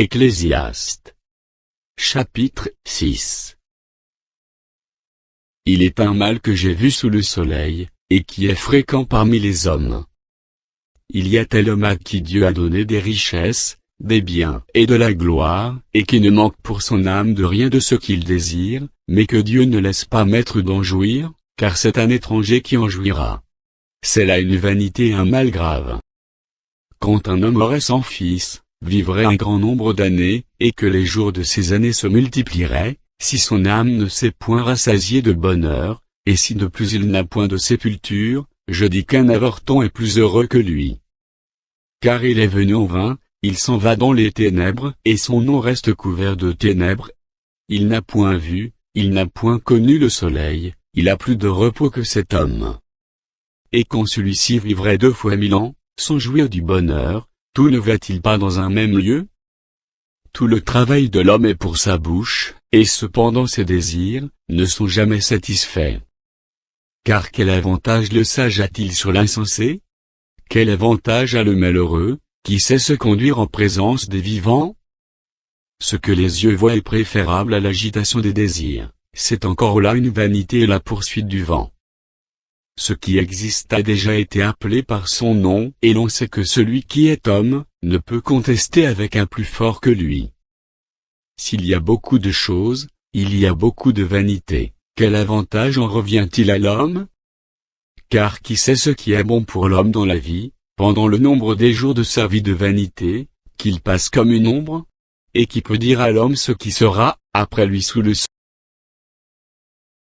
Ecclésiaste. Chapitre 6. Il est un mal que j'ai vu sous le soleil, et qui est fréquent parmi les hommes. Il y a tel homme à qui Dieu a donné des richesses, des biens et de la gloire, et qui ne manque pour son âme de rien de ce qu'il désire, mais que Dieu ne laisse pas maître d'en jouir, car c'est un étranger qui en jouira. C'est là une vanité et un mal grave. Quand un homme aurait 100 fils, vivrait un grand nombre d'années, et que les jours de ces années se multiplieraient, si son âme ne s'est point rassasiée de bonheur, et si de plus il n'a point de sépulture, je dis qu'un avorton est plus heureux que lui. Car il est venu en vain, il s'en va dans les ténèbres, et son nom reste couvert de ténèbres. Il n'a point vu, il n'a point connu le soleil, il a plus de repos que cet homme. Et quand celui-ci vivrait 2 fois 1000 ans, sans jouir du bonheur, tout ne va-t-il pas dans un même lieu? Tout le travail de l'homme est pour sa bouche, et cependant ses désirs ne sont jamais satisfaits. Car quel avantage le sage a-t-il sur l'insensé? Quel avantage a le malheureux, qui sait se conduire en présence des vivants? Ce que les yeux voient est préférable à l'agitation des désirs, c'est encore là une vanité et la poursuite du vent. Ce qui existe a déjà été appelé par son nom, et l'on sait que celui qui est homme, ne peut contester avec un plus fort que lui. S'il y a beaucoup de choses, il y a beaucoup de vanité, quel avantage en revient-il à l'homme? Car qui sait ce qui est bon pour l'homme dans la vie, pendant le nombre des jours de sa vie de vanité, qu'il passe comme une ombre? Et qui peut dire à l'homme ce qui sera, après lui sous le